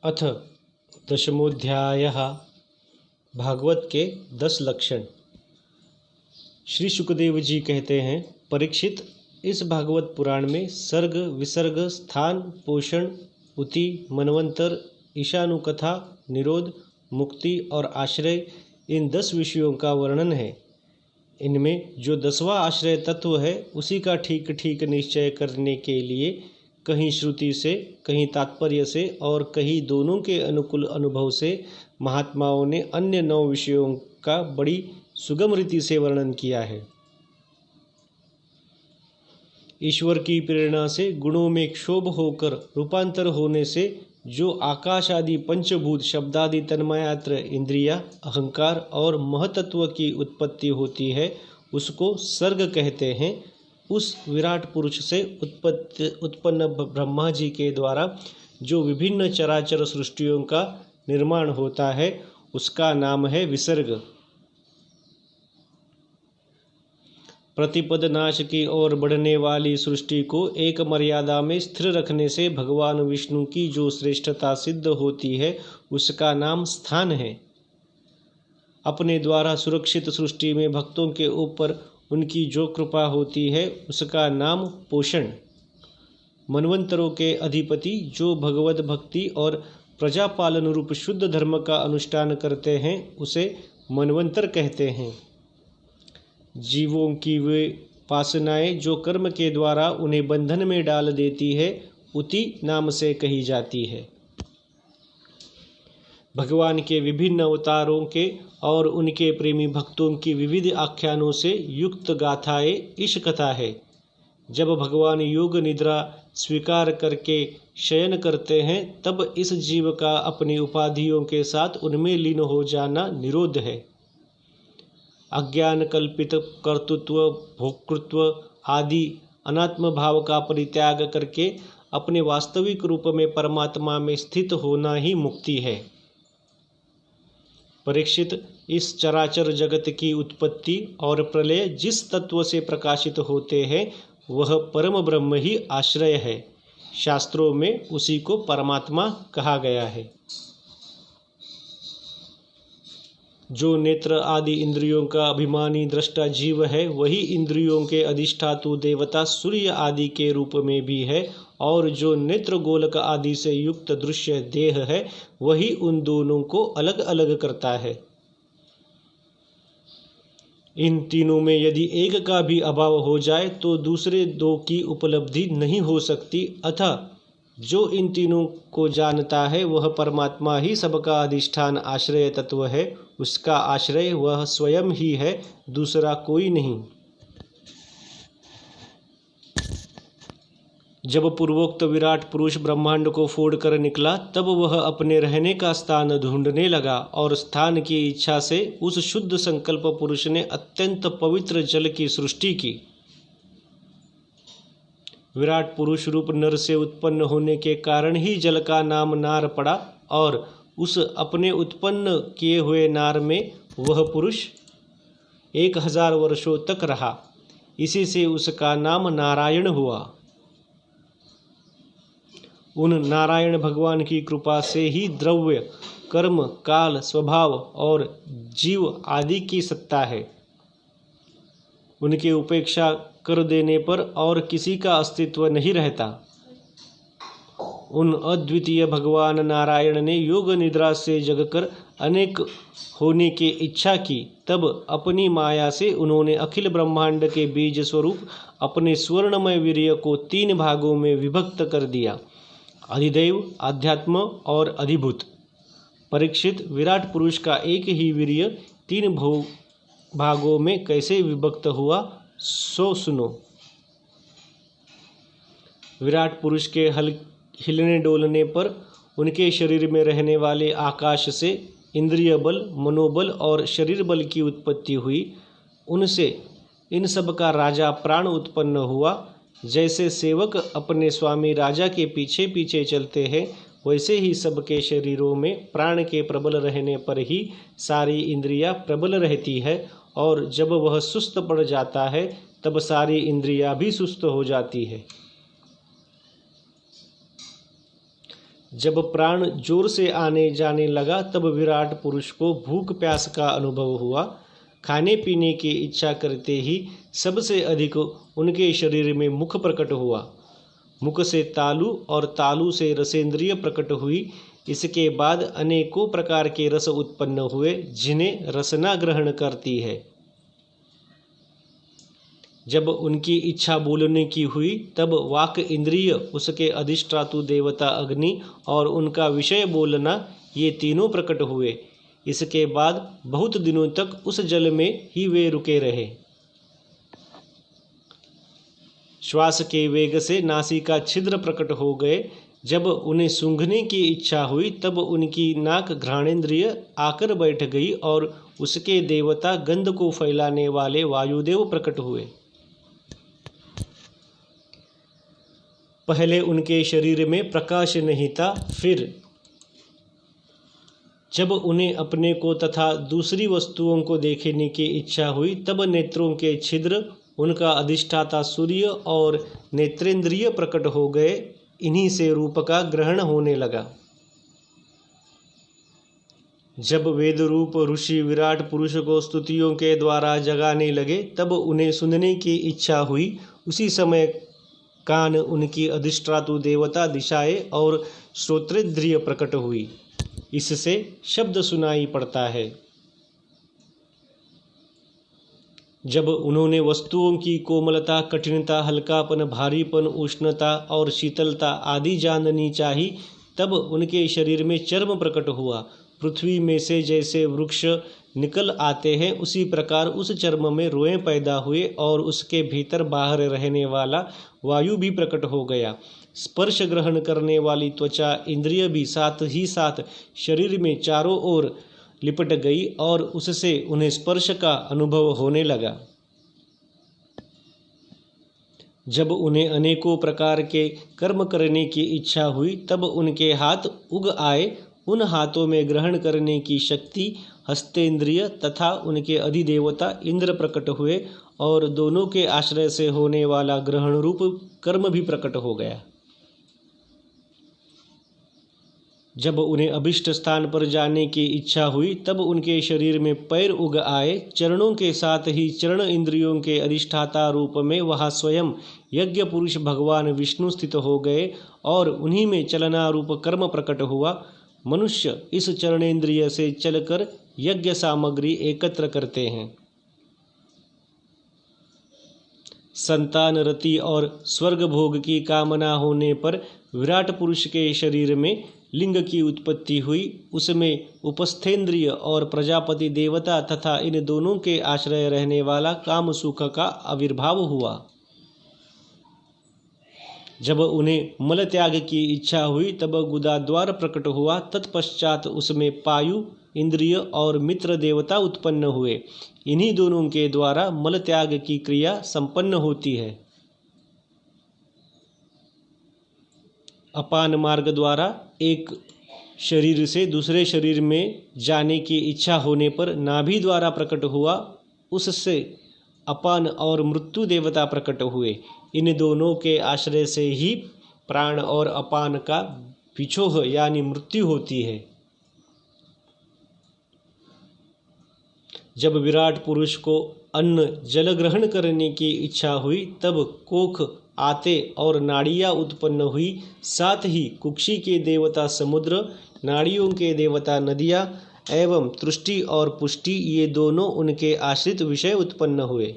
अथ दशमोध्यायः। भागवत के 10 लक्षण। श्री सुखदेव जी कहते हैं, परीक्षित, इस भागवत पुराण में सर्ग, विसर्ग, स्थान, पोषण, उति, मनवंतर, ईशानुकथा, निरोध, मुक्ति और आश्रय, इन 10 विषयों का वर्णन है। इनमें जो 10वां आश्रय तत्व है उसी का ठीक ठीक निश्चय करने के लिए कहीं श्रुति से, कहीं तात्पर्य से और कहीं दोनों के अनुकूल अनुभव से महात्माओं ने अन्य 9 विषयों का बड़ी सुगम रीति से वर्णन किया है। ईश्वर की प्रेरणा से गुणों में क्षोभ होकर रूपांतर होने से जो आकाश आदि पंचभूत, शब्दादि तन्मात्र इंद्रिया, अहंकार और महतत्व की उत्पत्ति होती है, उसको सर्ग कहते हैं। उस विराट पुरुष से उत्पन्न ब्रह्मा जी के द्वारा जो विभिन्न चराचर सृष्टियों का निर्माण होता है उसका नाम है विसर्ग। प्रतिपद नाश की ओर बढ़ने वाली सृष्टि को एक मर्यादा में स्थिर रखने से भगवान विष्णु की जो श्रेष्ठता सिद्ध होती है उसका नाम स्थान है। अपने द्वारा सुरक्षित सृष्टि में भक्तों के ऊपर उनकी जो कृपा होती है उसका नाम पोषण। मनवंतरों के अधिपति जो भगवत भक्ति और प्रजापालन रूप शुद्ध धर्म का अनुष्ठान करते हैं उसे मनवंतर कहते हैं। जीवों की वे वासनाएं जो कर्म के द्वारा उन्हें बंधन में डाल देती है उति नाम से कही जाती है। भगवान के विभिन्न अवतारों के और उनके प्रेमी भक्तों की विविध आख्यानों से युक्त गाथाएं ईश कथा है। जब भगवान योग निद्रा स्वीकार करके शयन करते हैं तब इस जीव का अपनी उपाधियों के साथ उनमें लीन हो जाना निरोध है। अज्ञान कल्पित कर्तृत्व, भोक्तृत्व आदि अनात्म भाव का परित्याग करके अपने वास्तविक रूप में परमात्मा में स्थित होना ही मुक्ति है। परीक्षित, इस चराचर जगत की उत्पत्ति और प्रलय जिस तत्व से प्रकाशित होते हैं वह परम ब्रह्म ही आश्रय है। शास्त्रों में उसी को परमात्मा कहा गया है। जो नेत्र आदि इंद्रियों का अभिमानी दृष्टा जीव है वही इंद्रियों के अधिष्ठातु देवता सूर्य आदि के रूप में भी है, और जो नेत्र गोलक आदि से युक्त दृश्य देह है वही उन दोनों को अलग अलग करता है। इन तीनों में यदि एक का भी अभाव हो जाए तो दूसरे 2 की उपलब्धि नहीं हो सकती। अतः जो इन तीनों को जानता है वह परमात्मा ही सबका अधिष्ठान आश्रय तत्व है। उसका आश्रय वह स्वयं ही है, दूसरा कोई नहीं। जब पूर्वोक्त विराट पुरुष ब्रह्मांड को फोड़कर निकला तब वह अपने रहने का स्थान ढूंढने लगा, और स्थान की इच्छा से उस शुद्ध संकल्प पुरुष ने अत्यंत पवित्र जल की सृष्टि की। विराट पुरुष रूप नर से उत्पन्न होने के कारण ही जल का नाम नार पड़ा, और उस अपने उत्पन्न किए हुए नार में वह पुरुष 1000 वर्षों तक रहा। इसी से उसका नाम नारायण हुआ। उन नारायण भगवान की कृपा से ही द्रव्य, कर्म, काल, स्वभाव और जीव आदि की सत्ता है। उनकी उपेक्षा कर देने पर और किसी का अस्तित्व नहीं रहता। उन अद्वितीय भगवान नारायण ने योग निद्रा से जगकर अनेक होने की इच्छा की। तब अपनी माया से उन्होंने अखिल ब्रह्मांड के बीज स्वरूप अपने स्वर्णमय वीर्य को 3 भागों में विभक्त कर दिया, अधिदैव, अध्यात्म और अधिभूत। परीक्षित, विराट पुरुष का एक ही वीर्य 3 भागों में कैसे विभक्त हुआ सो सुनो। विराट पुरुष के हिलने डोलने पर उनके शरीर में रहने वाले आकाश से इंद्रिय बल, मनोबल और शरीर बल की उत्पत्ति हुई। उनसे इन सब का राजा प्राण उत्पन्न हुआ। जैसे सेवक अपने स्वामी राजा के पीछे पीछे चलते हैं वैसे ही सबके शरीरों में प्राण के प्रबल रहने पर ही सारी इंद्रियां प्रबल रहती है, और जब वह सुस्त पड़ जाता है तब सारी इंद्रियां भी सुस्त हो जाती है। जब प्राण जोर से आने जाने लगा तब विराट पुरुष को भूख प्यास का अनुभव हुआ। खाने पीने की इच्छा करते ही सबसे अधिक उनके शरीर में मुख प्रकट हुआ। मुख से तालु और तालु से रसेंद्रिय प्रकट हुई। इसके बाद अनेकों प्रकार के रस उत्पन्न हुए जिन्हें रसना ग्रहण करती है। जब उनकी इच्छा बोलने की हुई तब वाक इंद्रिय, उसके अधिष्ठातु देवता अग्नि और उनका विषय बोलना, ये तीनों प्रकट हुए। इसके बाद बहुत दिनों तक उस जल में ही वे रुके रहे। श्वास के वेग से नासिका छिद्र प्रकट हो गए। जब उन्हें सूंघने की इच्छा हुई तब उनकी नाक घ्राणेन्द्रिय आकर बैठ गई और उसके देवता गंध को फैलाने वाले वायुदेव प्रकट हुए। पहले उनके शरीर में प्रकाश नहीं था, फिर जब उन्हें अपने को तथा दूसरी वस्तुओं को देखने की इच्छा हुई तब नेत्रों के छिद्र, उनका अधिष्ठाता सूर्य और नेत्रेंद्रिय प्रकट हो गए। इन्हीं से रूप का ग्रहण होने लगा। जब वेद रूप ऋषि विराट पुरुष को स्तुतियों के द्वारा जगाने लगे तब उन्हें सुनने की इच्छा हुई। उसी समय कान, उनकी अधिष्ठातु देवता, दिशाएं और श्रोत्रेंद्रिय प्रकट हुई। इससे शब्द सुनाई पड़ता है। जब उन्होंने वस्तुओं की कोमलता, कठिनता, हल्कापन, भारीपन, उष्णता और शीतलता आदि जाननी चाही तब उनके शरीर में चर्म प्रकट हुआ। पृथ्वी में से जैसे वृक्ष निकल आते हैं उसी प्रकार उस चर्म में रोएं पैदा हुए और उसके भीतर बाहर रहने वाला वायु भी प्रकट हो गया। स्पर्श ग्रहण करने वाली त्वचा इंद्रिय भी साथ ही साथ शरीर में चारों ओर लिपट गई और उससे उन्हें स्पर्श का अनुभव होने लगा। जब उन्हें अनेकों प्रकार के कर्म करने की इच्छा हुई तब उनके हाथ उग आए। उन हाथों में ग्रहण करने की शक्ति, हस्तेंद्रिय तथा उनके अधिदेवता इंद्र प्रकट हुए और दोनों के आश्रय से होने वाला ग्रहण रूप कर्म भी प्रकट हो गया। जब उन्हें अभिष्ट स्थान पर जाने की इच्छा हुई तब उनके शरीर में पैर उग आए। चरणों के साथ ही चरण इंद्रियों के अधिष्ठाता रूप में वहाँ स्वयं यज्ञ पुरुष भगवान विष्णु स्थित हो गए और उन्हीं में चलना रूप कर्म प्रकट हुआ। मनुष्य इस चरणेन्द्रिय से चलकर यज्ञ सामग्री एकत्र करते हैं। संतान रति और स्वर्ग भोग की कामना होने पर विराट पुरुष के शरीर में लिंग की उत्पत्ति हुई। उसमें उपस्थेंद्रिय और प्रजापति देवता तथा इन दोनों के आश्रय रहने वाला काम सुख का आविर्भाव हुआ। जब उन्हें मल त्याग की इच्छा हुई तब गुदाद्वार प्रकट हुआ। तत्पश्चात उसमें पायु, इंद्रिय और मित्र देवता उत्पन्न हुए। इन्हीं दोनों के द्वारा मल त्याग की क्रिया संपन्न होती है। अपान मार्ग द्वारा एक शरीर से दूसरे शरीर में जाने की इच्छा होने पर नाभि द्वारा प्रकट हुआ। उससे अपान और मृत्यु देवता प्रकट हुए। इन दोनों के आश्रय से ही प्राण और अपान का विछोह यानी मृत्यु होती है। जब विराट पुरुष को अन्न जल ग्रहण करने की इच्छा हुई तब कोख, आते और नाड़ियाँ उत्पन्न हुई। साथ ही कुक्षी के देवता समुद्र, नाड़ियों के देवता नदियाँ एवं तुष्टि और पुष्टि, ये दोनों उनके आश्रित विषय उत्पन्न हुए।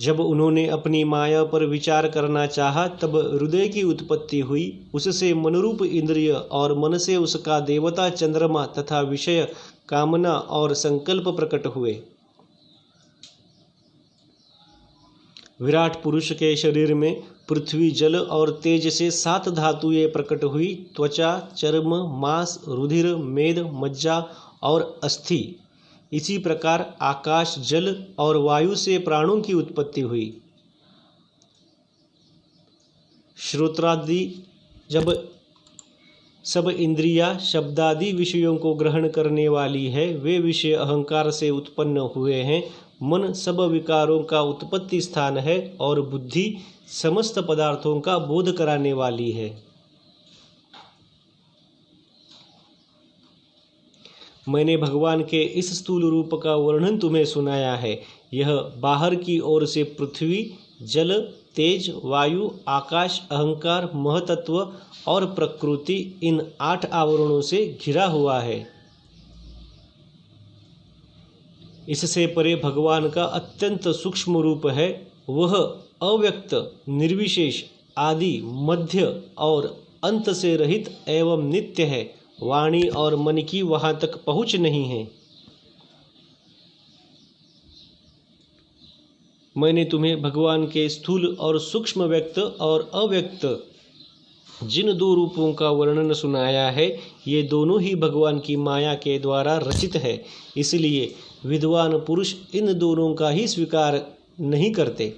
जब उन्होंने अपनी माया पर विचार करना चाहा तब हृदय की उत्पत्ति हुई। उससे मनरूप इंद्रिय और मन से उसका देवता चंद्रमा तथा विषय, कामना और संकल्प प्रकट हुए। विराट पुरुष के शरीर में पृथ्वी, जल और तेज से 7 धातुएं प्रकट हुई। त्वचा, चर्म, मांस, रुधिर, मेद, मज्जा और अस्थि। इसी प्रकार आकाश, जल और वायु से प्राणों की उत्पत्ति हुई। श्रोत्रादि जब सब इंद्रियां शब्दादि विषयों को ग्रहण करने वाली है, वे विषय अहंकार से उत्पन्न हुए हैं। मन सब विकारों का उत्पत्ति स्थान है और बुद्धि समस्त पदार्थों का बोध कराने वाली है। मैंने भगवान के इस स्थूल रूप का वर्णन तुम्हें सुनाया है। यह बाहर की ओर से पृथ्वी, जल, तेज, वायु, आकाश, अहंकार, महतत्व और प्रकृति, इन 8 आवरणों से घिरा हुआ है। इससे परे भगवान का अत्यंत सूक्ष्म रूप है। वह अव्यक्त, निर्विशेष, आदि, मध्य और अंत से रहित एवं नित्य है। वाणी और मन की वहां तक पहुंच नहीं है। मैंने तुम्हें भगवान के स्थूल और सूक्ष्म, व्यक्त और अव्यक्त जिन 2 रूपों का वर्णन सुनाया है, ये दोनों ही भगवान की माया के द्वारा रचित है। इसलिए विद्वान पुरुष इन दोनों का ही स्वीकार नहीं करते।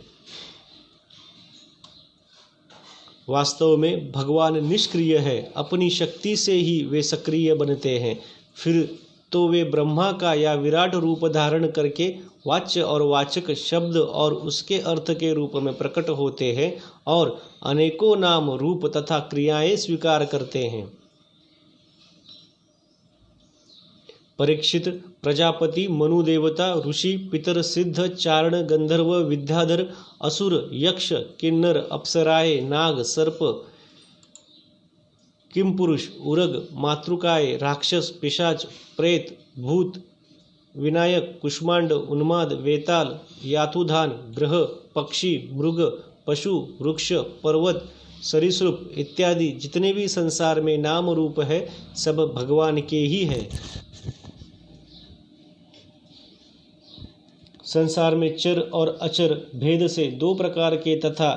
वास्तव में भगवान निष्क्रिय है। अपनी शक्ति से ही वे सक्रिय बनते हैं। फिर तो वे ब्रह्मा का या विराट रूप धारण करके वाच्य और वाचक शब्द और उसके अर्थ के रूप में प्रकट होते हैं और अनेकों नाम, रूप तथा क्रियाएं स्वीकार करते हैं। परीक्षित, प्रजापति, मनु देवता, ऋषि, पितर, सिद्ध, चारण, गंधर्व, विद्याधर, असुर, यक्ष, किन्नर, अप्सराएं, नाग, सर्प, किमपुरुष, उरग, मातृकाय, राक्षस, पिशाच, प्रेत, भूत, विनायक, कुष्मांड, उन्माद, वेताल, यातुधान, ग्रह, पक्षी, मृग, पशु, वृक्ष, पर्वत, सरीसृप इत्यादि जितने भी संसार में नाम रूप है, सब भगवान के ही है। संसार में चर और अचर भेद से 2 प्रकार के तथा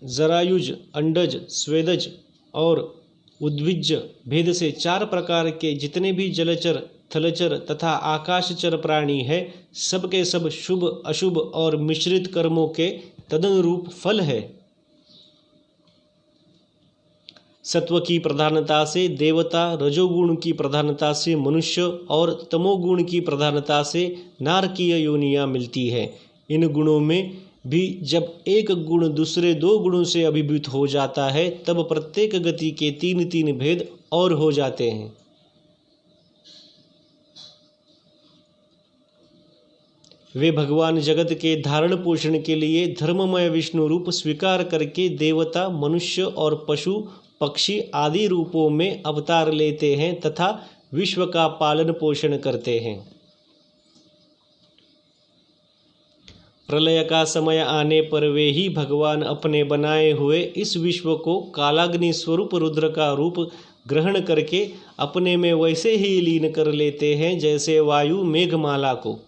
जरायुज, अंडज, स्वेदज और उद्भिज भेद से 4 प्रकार के जितने भी जलचर, थलचर तथा आकाशचर प्राणी है, सब के सब शुभ, अशुभ और मिश्रित कर्मों के तदनुरूप फल है। सत्व की प्रधानता से देवता, रजोगुण की प्रधानता से मनुष्य और तमोगुण की प्रधानता से नारकीय योनियां मिलती है। इन गुणों में भी जब एक गुण दूसरे 2 गुणों से अभिभूत हो जाता है, तब प्रत्येक गति के 3-3 भेद और हो जाते हैं। वे भगवान जगत के धारण पोषण के लिए धर्ममय विष्णु रूप स्वीकार करके देवता, मनुष्य और पशु, पक्षी आदि रूपों में अवतार लेते हैं तथा विश्व का पालन पोषण करते हैं। प्रलय का समय आने पर वे ही भगवान अपने बनाए हुए इस विश्व को कालाग्नि स्वरूप रुद्र का रूप ग्रहण करके अपने में वैसे ही लीन कर लेते हैं जैसे वायु मेघमाला को।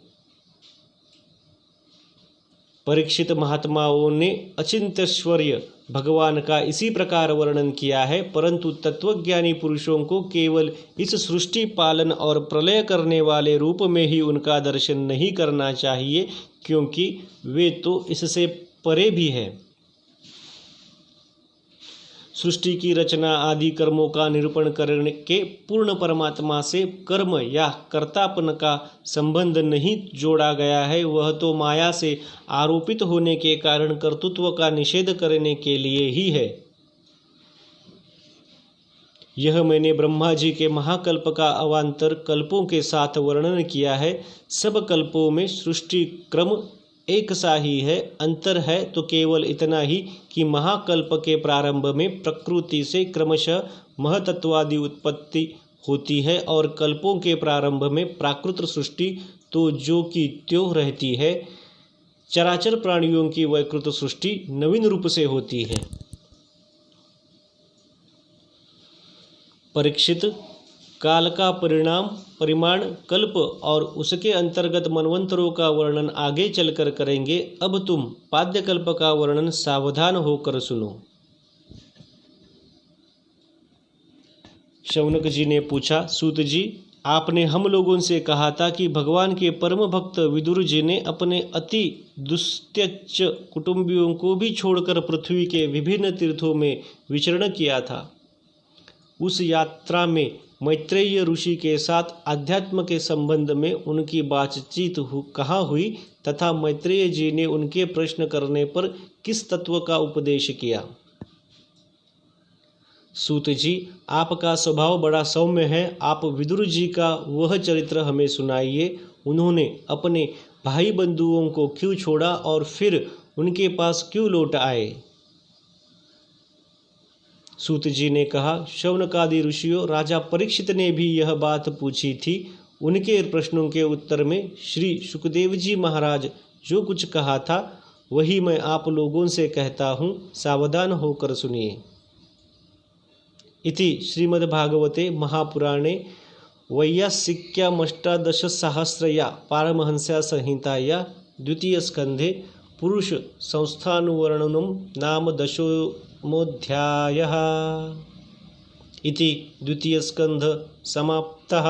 परीक्षित महात्माओं ने अचिंत्यश्वर्य भगवान का इसी प्रकार वर्णन किया है, परंतु तत्वज्ञानी पुरुषों को केवल इस सृष्टि पालन और प्रलय करने वाले रूप में ही उनका दर्शन नहीं करना चाहिए, क्योंकि वे तो इससे परे भी हैं। सृष्टि की रचना आदि कर्मों का निरूपण करने के पूर्ण परमात्मा से कर्म या कर्तापन का संबंध नहीं जोड़ा गया है। वह तो माया से आरोपित होने के कारण कर्तृत्व का निषेध करने के लिए ही है। यह मैंने ब्रह्मा जी के महाकल्प का अवान्तर कल्पों के साथ वर्णन किया है। सब कल्पों में सृष्टि क्रम एक सा ही है। अंतर है तो केवल इतना ही कि महाकल्प के प्रारंभ में प्रकृति से क्रमशः महतत्वादि उत्पत्ति होती है और कल्पों के प्रारंभ में प्राकृत सृष्टि तो जो की त्यों रहती है। चराचर प्राणियों की वैकृत सृष्टि नवीन रूप से होती है। परीक्षित, काल का परिमाण कल्प और उसके अंतर्गत मनवंतरों का वर्णन आगे चलकर करेंगे। अब तुम पाद्य कल्प का वर्णन सावधान होकर सुनो। शौनक जी ने पूछा, सूत जी, आपने हम लोगों से कहा था कि भगवान के परम भक्त विदुर जी ने अपने अति दुस्त्यज कुटुंबियों को भी छोड़कर पृथ्वी के विभिन्न तीर्थों में विचरण किया था। उस यात्रा में मैत्रेय ऋषि के साथ आध्यात्म के संबंध में उनकी बातचीत कहाँ हुई तथा मैत्रेय जी ने उनके प्रश्न करने पर किस तत्व का उपदेश किया। सूत जी, आपका स्वभाव बड़ा सौम्य है, आप विदुर जी का वह चरित्र हमें सुनाइए। उन्होंने अपने भाई बंधुओं को क्यों छोड़ा और फिर उनके पास क्यों लौट आए? सूत जी ने कहा, शौनकादि ऋषियों, राजा परीक्षित ने भी यह बात पूछी थी। उनके प्रश्नों के उत्तर में श्री सुखदेव जी महाराज जो कुछ कहा था वही मैं आप लोगों से कहता हूँ, सावधान होकर सुनिए। इति श्रीमद्भागवते महापुराणे वैयासिक्यामष्टादशसहस्रया पारमहंस्या संहिताया द्वितीय स्कंधे पुरुष संस्थानुवर्णनम नाम दशमोऽध्यायः। इति द्वितीय स्कंध समाप्तः।